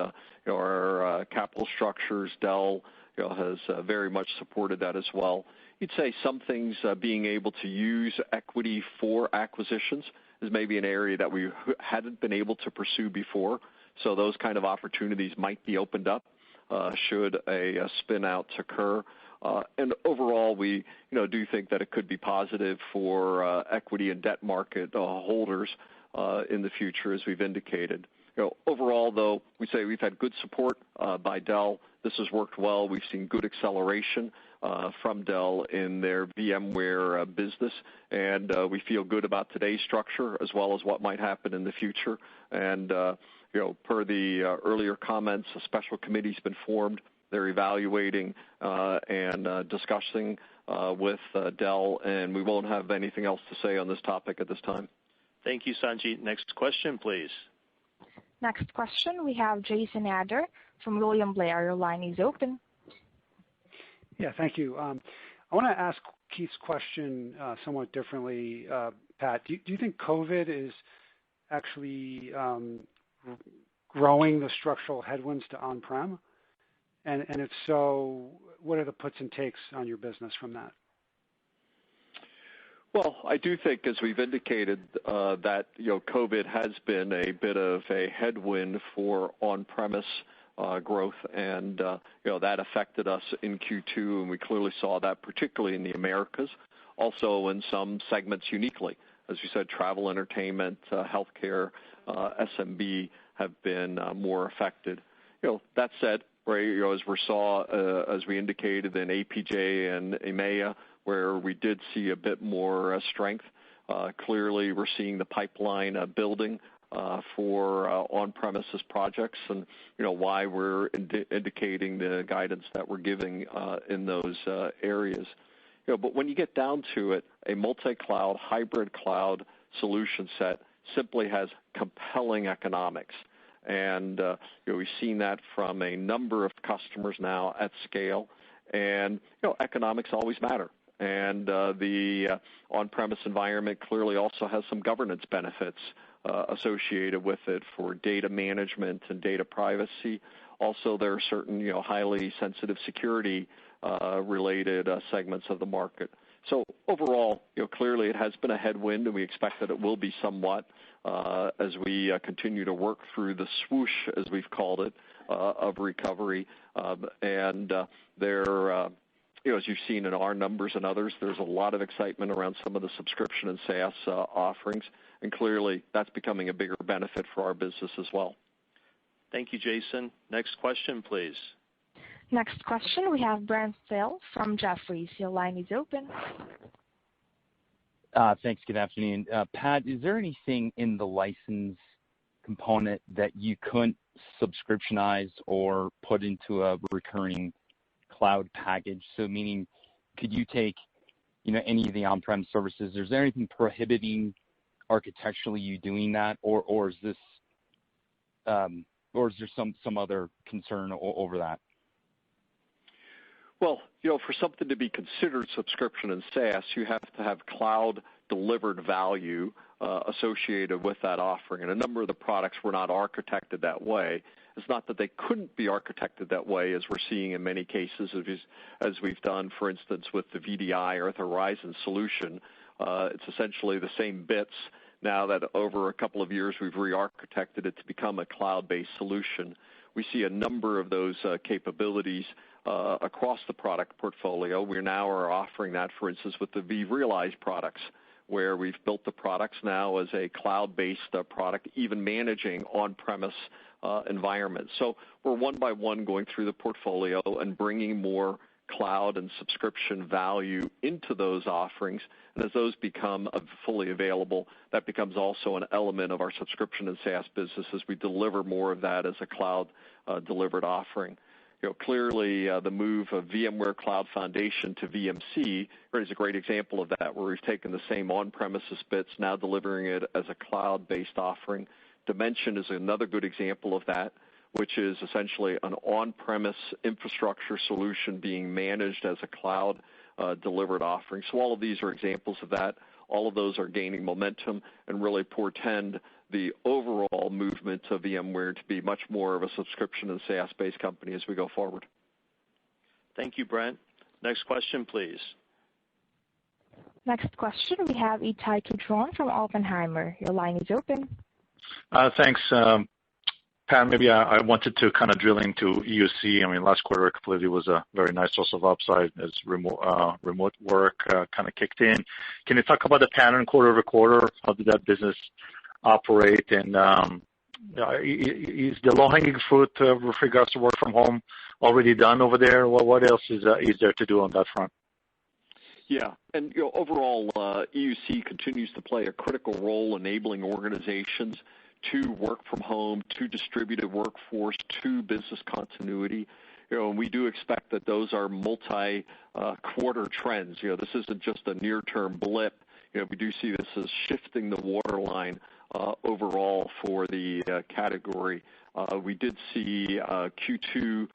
our capital structures, Dell has very much supported that as well. You'd say some things being able to use equity for acquisitions is maybe an area that we hadn't been able to pursue before, so those kind of opportunities might be opened up should a spin out occur. And overall, we do think that it could be positive for equity and debt market holders in the future, as we've indicated. Overall, though, we say we've had good support by Dell. This has worked well. We've seen good acceleration from Dell in their VMware business, and we feel good about today's structure as well as what might happen in the future. And per the earlier comments, a special committee's been formed. They're evaluating and discussing with Dell, and we won't have anything else to say on this topic at this time. Thank you, Sanjit. Next question, please. Next question, we have Jason Ader from William Blair. Your line is open. Yeah, thank you. I want to ask Keith's question somewhat differently. Pat, do you think COVID is actually growing the structural headwinds to on-prem? And if so, what are the puts and takes on your business from that? Well, I do think, as we've indicated, that COVID has been a bit of a headwind for on-premise growth, and that affected us in Q2, and we clearly saw that particularly in the Americas, also in some segments uniquely. As you said, travel, entertainment, healthcare, SMB have been more affected. That said, as we indicated in APJ and EMEA, where we did see a bit more strength. Clearly, we're seeing the pipeline building for on-premises projects, and why we're indicating the guidance that we're giving in those areas. But when you get down to it, a multi-cloud, hybrid cloud solution set simply has compelling economics. And we've seen that from a number of customers now at scale, and economics always matter. And the on-premise environment clearly also has some governance benefits associated with it for data management and data privacy. Also, there are certain highly sensitive security related segments of the market. So overall, clearly it has been a headwind, and we expect that it will be somewhat as we continue to work through the swoosh, as we've called it, of recovery. As you've seen in our numbers and others, there's a lot of excitement around some of the subscription and SaaS offerings, and clearly that's becoming a bigger benefit for our business as well. Thank you, Jason. Next question, please. Next question, we have Brent Thill from Jefferies. Your line is open. Thanks. Good afternoon. Pat, is there anything in the license component that you couldn't subscriptionize or put into a recurring cloud package? So meaning, could you take any of the on-prem services? Is there anything prohibiting architecturally you doing that, or is this or is there some other concern over that? Well, for something to be considered subscription and SaaS, you have to have cloud-delivered value associated with that offering. And a number of the products were not architected that way. It's not that they couldn't be architected that way, as we're seeing in many cases, as we've done, for instance, with the VDI or the Horizon solution. It's essentially the same bits. Now that over a couple of years we've re-architected it to become a cloud-based solution. We see a number of those capabilities across the product portfolio. We now are offering that, for instance, with the vRealize products, where we've built the products now as a cloud-based product, even managing on-premise environments. So we're one by one going through the portfolio and bringing more cloud and subscription value into those offerings. And as those become fully available, that becomes also an element of our subscription and SaaS business as we deliver more of that as a cloud-delivered offering. Clearly, the move of VMware Cloud Foundation to VMC is a great example of that, where we've taken the same on-premises bits, now delivering it as a cloud-based offering. Dimension is another good example of that, which is essentially an on-premise infrastructure solution being managed as a cloud-delivered offering. So all of these are examples of that. All of those are gaining momentum and really portend the overall movement of VMware to be much more of a subscription and SaaS-based company as we go forward. Thank you, Brent. Next question, please. Next question, we have Ittai Kidron from Oppenheimer. Your line is open. Thanks. Pat, maybe I wanted to kind of drill into EUC. I mean, last quarter clearly was a very nice source of upside as remote work kind of kicked in. Can you talk about the pattern quarter over quarter? How did that business operate? And is the low-hanging fruit with regards to work from home already done over there? What else is there to do on that front? Yeah, and overall, EUC continues to play a critical role enabling organizations to work from home, to distributed workforce, to business continuity. And we do expect that those are multi-quarter trends. This isn't just a near-term blip. We do see this as shifting the waterline overall for the category. We did see Q2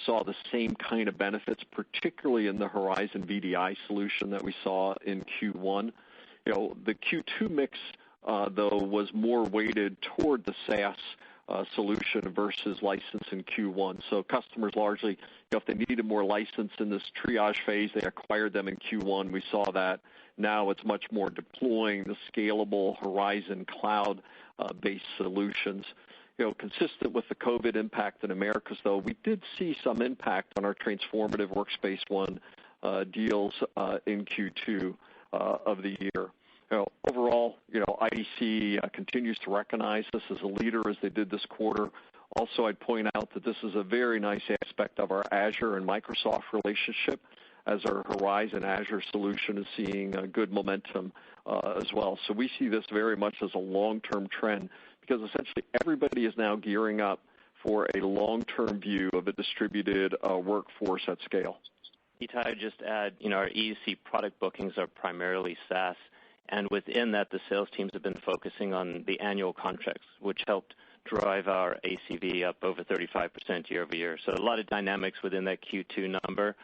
saw the same kind of benefits, particularly in the Horizon VDI solution that we saw in Q1. The Q2 mix, though, was more weighted toward the SaaS solution versus license in Q1. So customers largely, if they needed more license in this triage phase, they acquired them in Q1. We saw that. Now it's much more deploying the scalable Horizon cloud-based solutions. Consistent with the COVID impact in Americas, though, we did see some impact on our transformative Workspace ONE deals in Q2 of the year. Overall, IDC continues to recognize us as a leader as they did this quarter. Also, I'd point out that this is a very nice aspect of our Azure and Microsoft relationship, as our Horizon Azure solution is seeing good momentum as well. So we see this very much as a long-term trend, because essentially everybody is now gearing up for a long-term view of a distributed workforce at scale. Ittai, I'd just add, our EUC product bookings are primarily SaaS, and within that, the sales teams have been focusing on the annual contracts, which helped drive our ACV up over 35% year over year. So a lot of dynamics within that Q2 number,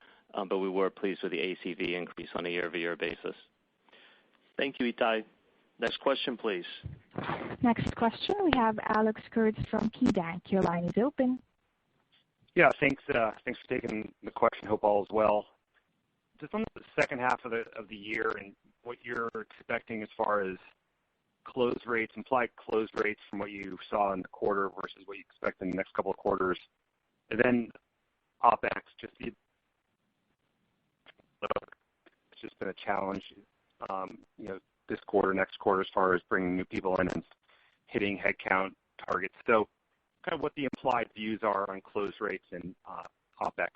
but we were pleased with the ACV increase on a year-over-year basis. Thank you, Ittai. Next question, please. Next question, we have Alex Kurtz from KeyBanc. Your line is open. Yeah, thanks for taking the question. Hope all is well. Just on the second half of the year and what you're expecting as far as close rates, implied close rates from what you saw in the quarter versus what you expect in the next couple of quarters. And then OpEx, it's just been a challenge, this quarter, next quarter, as far as bringing new people in and hitting headcount targets. So kind of what the implied views are on close rates and OpEx.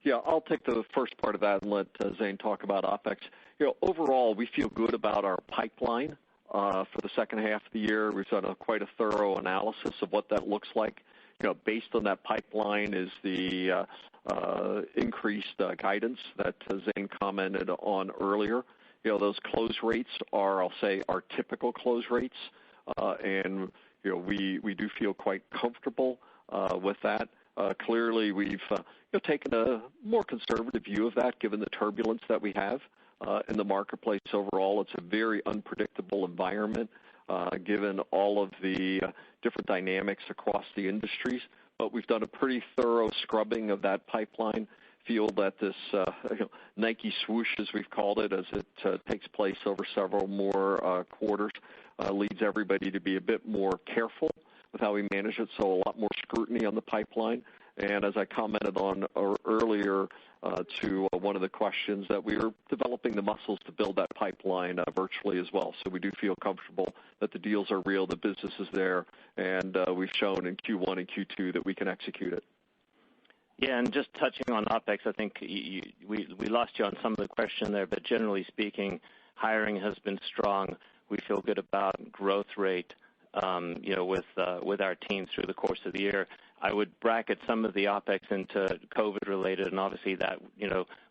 Yeah, I'll take the first part of that and let Zane talk about OpEx. Overall, we feel good about our pipeline for the second half of the year. We've done quite a thorough analysis of what that looks like. Based on that pipeline is the increased guidance that Zane commented on earlier. Those close rates are, I'll say, our typical close rates, and we do feel quite comfortable with that. Clearly, we've taken a more conservative view of that, given the turbulence that we have in the marketplace overall. It's a very unpredictable environment, given all of the different dynamics across the industries. But we've done a pretty thorough scrubbing of that pipeline. Feel that this Nike swoosh, as we've called it, as it takes place over several more quarters, leads everybody to be a bit more careful with how we manage it, so a lot more scrutiny on the pipeline. And as I commented on earlier to one of the questions, that we are developing the muscles to build that pipeline virtually as well. So we do feel comfortable that the deals are real, the business is there, and we've shown in Q1 and Q2 that we can execute it. Yeah, and just touching on OpEx, I think we lost you on some of the question there, but generally speaking, hiring has been strong. We feel good about growth rate, with our teams through the course of the year. I would bracket some of the OpEx into COVID-related, and obviously that,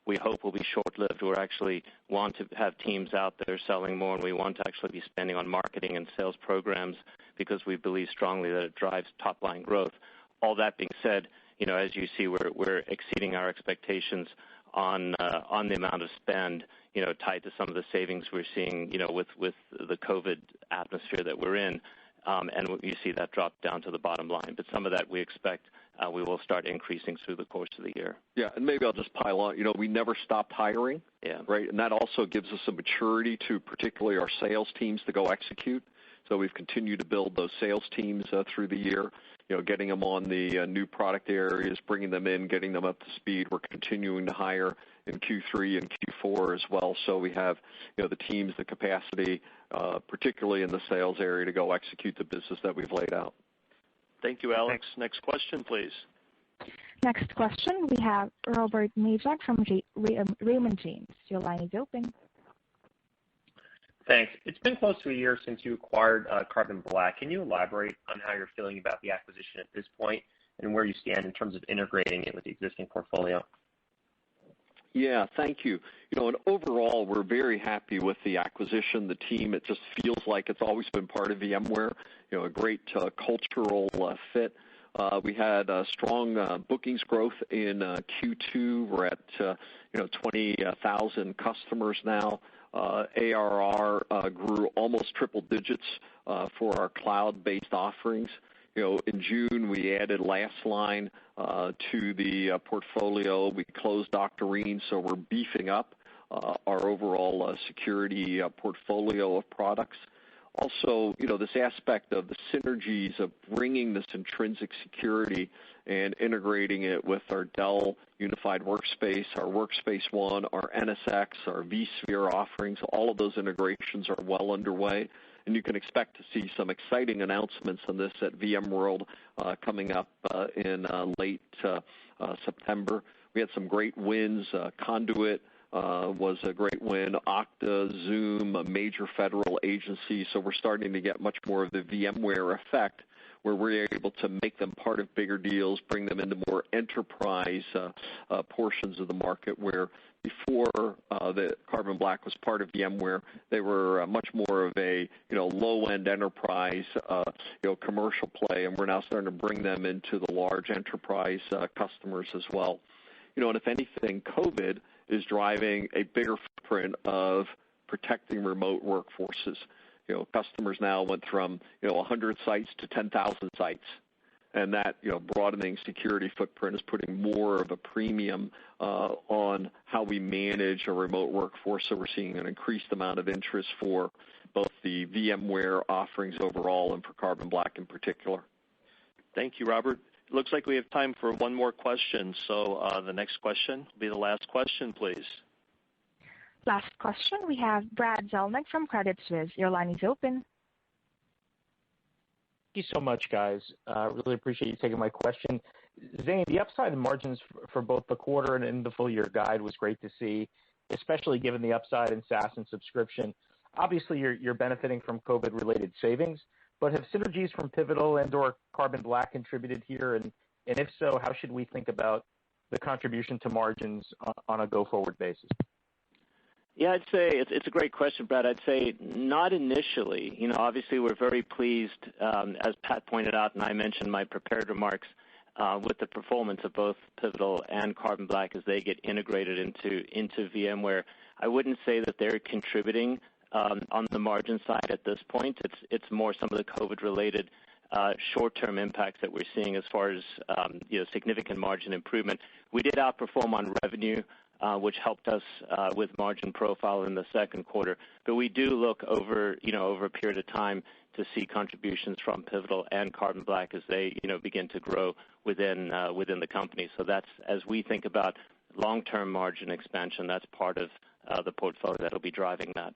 we hope will be short-lived. We actually want to have teams out there selling more, and we want to actually be spending on marketing and sales programs because we believe strongly that it drives top-line growth. All that being said, as you see, we're exceeding our expectations on the amount of spend, tied to some of the savings we're seeing, with the COVID atmosphere that we're in. And you see that drop down to the bottom line. But some of that we expect we will start increasing through the course of the year. Yeah, and maybe I'll just pile on. We never stopped hiring, right? And that also gives us a maturity to particularly our sales teams to go execute. So we've continued to build those sales teams through the year, getting them on the new product areas, bringing them in, getting them up to speed. We're continuing to hire in Q3 and Q4 as well. So we have, the teams, the capacity, particularly in the sales area, to go execute the business that we've laid out. Thank you, Alex. Next question, please. Next question, we have Robert Majek from Raymond James. Your line is open. Thanks. It's been close to a year since you acquired Carbon Black. Can you elaborate on how you're feeling about the acquisition at this point and where you stand in terms of integrating it with the existing portfolio? Yeah, thank you. And overall, we're very happy with the acquisition, the team. It just feels like it's always been part of VMware, a great cultural fit. We had strong bookings growth in Q2. We're at 20,000 customers now. ARR grew almost triple digits for our cloud-based offerings. In June, we added LastLine to the portfolio. We closed Doctorine, so we're beefing up our overall security portfolio of products. Also, this aspect of the synergies of bringing this intrinsic security and integrating it with our Dell Unified Workspace, our Workspace ONE, our NSX, our vSphere offerings, all of those integrations are well underway. And you can expect to see some exciting announcements on this at VMWorld coming up in late September. We had some great wins. Conduit was a great win. Okta, Zoom, a major federal agency. So we're starting to get much more of the VMware effect, where we're able to make them part of bigger deals, bring them into more enterprise portions of the market, where before the Carbon Black was part of VMware, they were much more of a low-end enterprise commercial play, and we're now starting to bring them into the large enterprise customers as well. And if anything, COVID is driving a bigger footprint of protecting remote workforces. Customers now went from 100 sites to 10,000 sites. and that broadening security footprint is putting more of a premium on how we manage a remote workforce. So we're seeing an increased amount of interest for both the VMware offerings overall and for Carbon Black in particular. Thank you, Robert. It looks like we have time for one more question. So the next question will be the last question, please. Last question, we have Brad Zelnick from Credit Suisse. Your line is open. Thank you so much, guys. Really appreciate you taking my question. Zane, the upside in margins for both the quarter and in the full year guide was great to see, especially given the upside in SaaS and subscription. Obviously, you're benefiting from COVID-related savings, but have synergies from Pivotal and/or Carbon Black contributed here? And if so, how should we think about the contribution to margins on a go-forward basis? Yeah, I'd say it's a great question, Brad. I'd say not initially. Obviously we're very pleased, as Pat pointed out, and I mentioned in my prepared remarks, with the performance of both Pivotal and Carbon Black as they get integrated into VMware. I wouldn't say that they're contributing on the margin side at this point. It's more some of the COVID-related short-term impacts that we're seeing as far as significant margin improvement. We did outperform on revenue, which helped us with margin profile in the second quarter. But we do look over a period of time to see contributions from Pivotal and Carbon Black as they begin to grow within the company. So that's, as we think about long-term margin expansion, that's part of the portfolio that'll be driving that.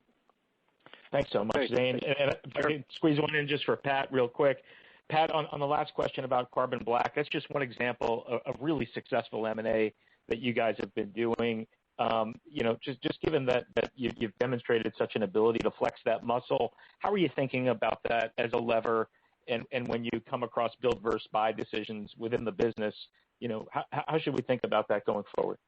Thanks so much, Zane. And if I could squeeze one in just for Pat real quick. Pat, on the last question about Carbon Black, that's just one example of really successful M&A that you guys have been doing. Just given that you've demonstrated such an ability to flex that muscle, how are you thinking about that as a lever? And when you come across build versus buy decisions within the business, how should we think about that going forward?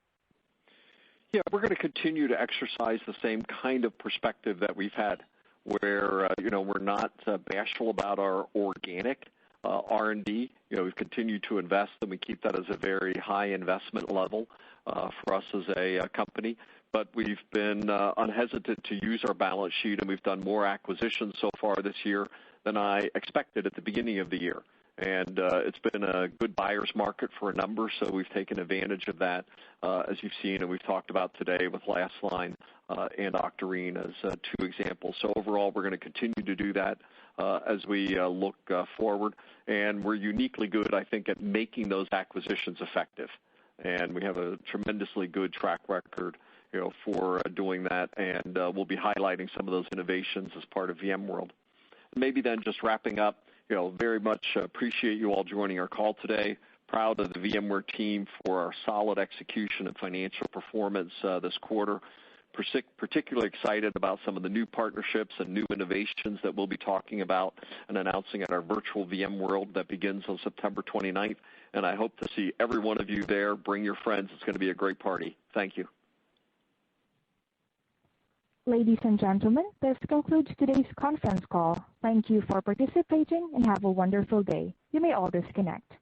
Yeah, we're going to continue to exercise the same kind of perspective that we've had, where we're not bashful about our organic R&D. We've continued to invest, and we keep that as a very high investment level for us as a company. But we've been unhesitant to use our balance sheet, and we've done more acquisitions so far this year than I expected at the beginning of the year. And it's been a good buyer's market for a number, so we've taken advantage of that, as you've seen, and we've talked about today with LastLine and Octarine as two examples. So overall, we're going to continue to do that as we look forward. And we're uniquely good, I think, at making those acquisitions effective. And we have a tremendously good track record for doing that, and we'll be highlighting some of those innovations as part of VMworld. Maybe then just wrapping up, very much appreciate you all joining our call today. Proud of the VMware team for our solid execution and financial performance this quarter. Particularly excited about some of the new partnerships and new innovations that we'll be talking about and announcing at our virtual VMworld that begins on September 29th. And I hope to see every one of you there. Bring your friends. It's going to be a great party. Thank you. Ladies and gentlemen, this concludes today's conference call. Thank you for participating and have a wonderful day. You may all disconnect.